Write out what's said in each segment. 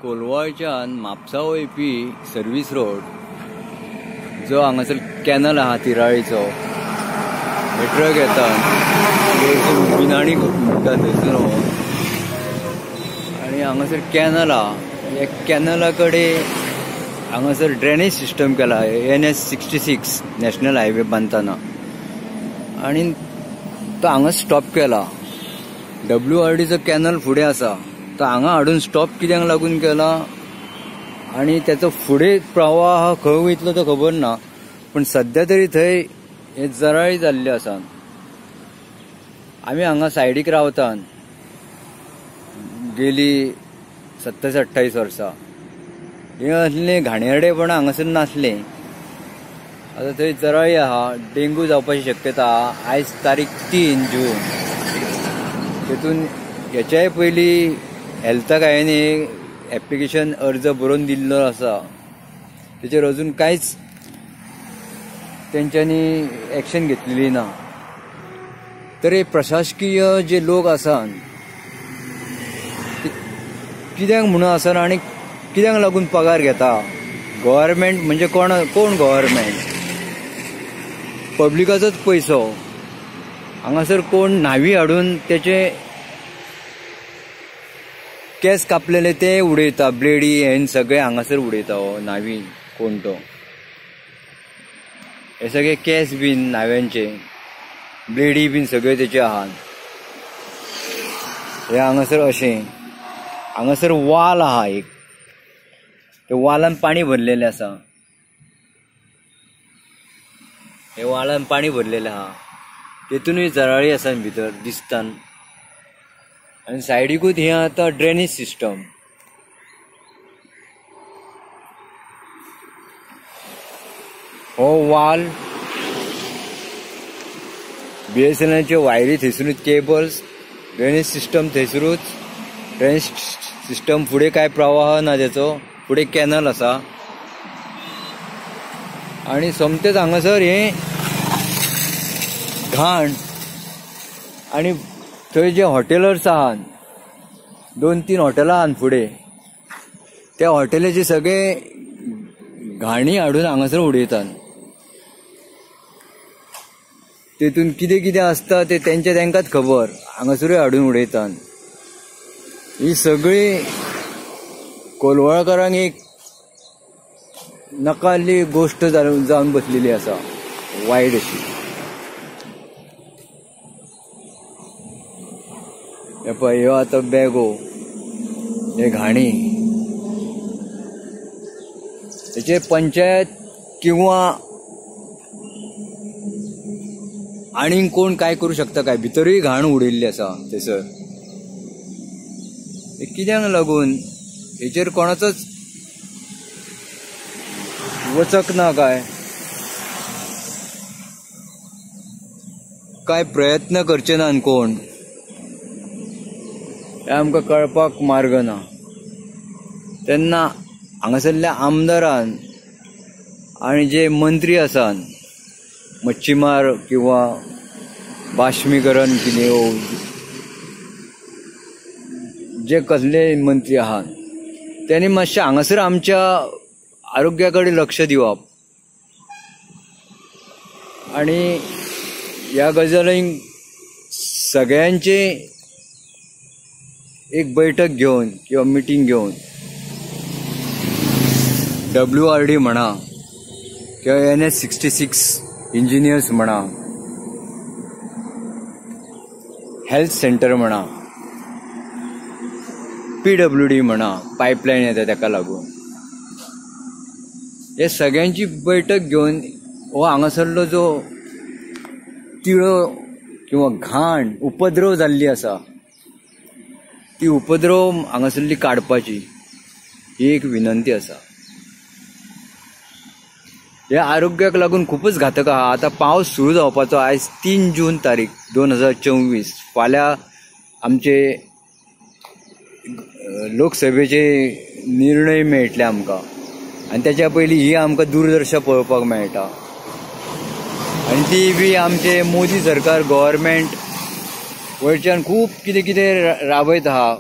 कोलवाळच्यान Mapusa वयपी service road जो हांगासर canal आहा तिराळीचो हे ट्रक येता बिनाणी म्हणटा थंयसर आनी हांगासर कॅनल आहा. हे कॅनला कडेन हांगासर ड्रेनेज सिस्टम केला NH 66 नॅशनल हायवे बांदतना आनी तो हांगा स्टॉप केला. WRDचो कॅनल फुडें आसा तो हांगा हाडून स्टॉप कित्याक लागून केला आनी त्याचो फुडें प्रवाह खंय वयतलो तो खबर ना, पण सध्या तरी थंय हे जराळी जाल्ले आसा. आमी हांगा सायडीक रावतात गेली 27-28 वर्सां. हे असले घाणेरडेपण हांगासर नासले. आता थंय जराळी आहा, डेंगू जावपाची शक्यता आहा. आयज तारीख 3 जून. तेतून हेच्याय पयलीं हेल्थाक हांवें एप्लिकेशन अर्ज बरोवन दिल्लो आसा. तेचेर अजून कांयच तेंच्यांनी एक्शन घेतलेली ना. तर हे प्रशासकीय जे लोक आसात ते कित्याक म्हणून आसना आनी कित्याक लागून पगार घेता. गव्हर्मेंट म्हणजे कोण गव्हर्मेंट? पब्लिकाचोच पयसो. हांगासर कोण न्हावी हाडून तेचे केस कापलेले ते उडयता, ब्लेडी हेन सगळे हांगासर उडयता. हो न्हावी कोण तो, हे सगळे केस बीन न्हाव्यांचे ब्लेडी बीन सगळे तेचे आहात. हे हांगासर अशें हांगासर वाल आहा एक, त्या वालान पाणी भरलेले आसा. हे वालान पाणी भरलेले आहा. तेतूनय जराळी आसा भितर दिसतात. आनी सायडीकूच हे आता ड्रेनेज सिस्टम. हो वाल BSNLचे वायरी थंयसरूच, केबल्स, ड्रेनेज सिस्टम थंयसरूच. ड्रेनेज सिस्टम फुडें काय प्रवाह ना तेचो. फुडें कॅनल आसा आनी सोमतेच हांगासर हे घाण. आनी थंय जे हॉटेलर्स आहात, 2-3 हॉटेलां आहात फुडें, त्या हॉटेलाचे सगळे घाणी हाडून हांगासर उडयतात. तेतून कितें कितें आसता ते तेंकाच खबर. हांगासरूय हाडून उडयतात. ही सगळी कोलवाळकारांक एक नकाल्ली गोश्ट जावन बसलेली आसा, वायट अशी. हे पळय, ह्यो आतां बॅगो, हे घाणी. हेचे पंचायत किंवा आनीक कोण काय करू शकता काय? भितरूय घाण उडयल्ली आसा थंयसर. हे कित्याक लागून? हेचेर कोणाचोच वचक ना काय प्रयत्न करचे ना कोण? हे आमकां कळपाक मार्ग ना. तेन्ना हांगासरल्या आमदारान आनी जे मंत्री आसात, मच्छीमार किंवा बाश्मीकरण कितें जे कसले मंत्री आहात, त्यांनी मातशें हांगासर आमच्या आरोग्याकडे लक्ष दिवप आनी ह्या गजालींक सगळ्यांचे एक बैठक घेवन किंवा मिटींग घेवन WRD म्हणा किंवा NH 66 इंजिनियर्स म्हणा, हेल्थ सेंटर म्हणा, PWD म्हणा, पायपलायन येता ताका लागून, हे सगळ्यांची बैठक घेवन हो हांगासरलो जो तिळो किंवा घाण उपद्रव जाल्ली आसा ती उपद्रव हांगासरली काडपाची ही एक विनंती आसा. हे आरोग्याक लागून खूपच घातक आहा. आता पावस सुरू जावपाचो. आयज 3 जून तारीख 2024. फाल्यां आमचे लोकसभेचे निर्णय मेळटले आमकां आनी त्याच्या पयलीं ही आमकां दूरदर्शन पळोवपाक मेळटा. आनी ती बी आमचे मोदी सरकार गव्हर्मेंट वयच्यान खूब कितें कितें राबयत आहा.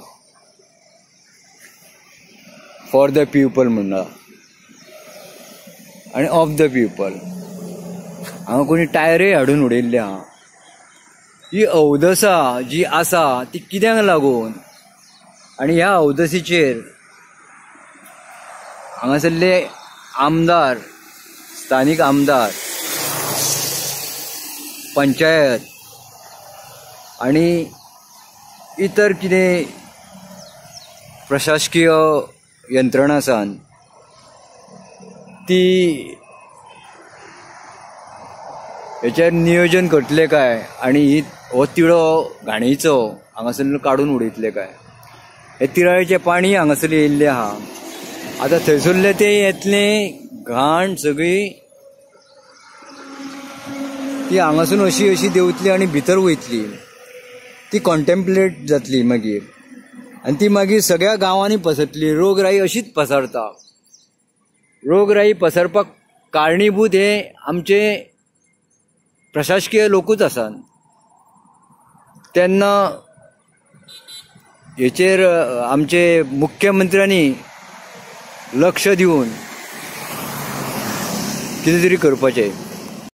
फॉर द पीपल म्हणला आनी ऑफ द पीपल. हांगा कोणी टायरय हाडून उडयल्ली आहा. ही अवदसा जी आसा ती कित्याक लागून आनी ह्या अवदसीचेर हांगासरले आमदार, स्थानीक आमदार, पंचायत आनी इतर कितें प्रशासकीय यंत्रणा आसात ती हेचेर नियोजन करतले काय आनी हो तिळो घाणीचो हांगासर काडून उडयतले काय. हे तिळाळेचें पाणी हांगासर येयल्लें आहा. आतां थंयसरले ते येतलें घाण सगळी ती हांगासून अशी देंवतली आनी भितर वयतली. ती कॉन्टेम्प्लेट जातली मागीर आनी ती मागीर सगळ्या गांवांनी पसरतली. रोगराई अशीच पसरता. रोगराई पसरपाक कारणीभूत हे आमचे प्रशासकीय लोकूच आसात. तेन्ना हेचेर आमचे मुख्यमंत्र्यांनी लक्ष दिवन कितें तरी करपाचें.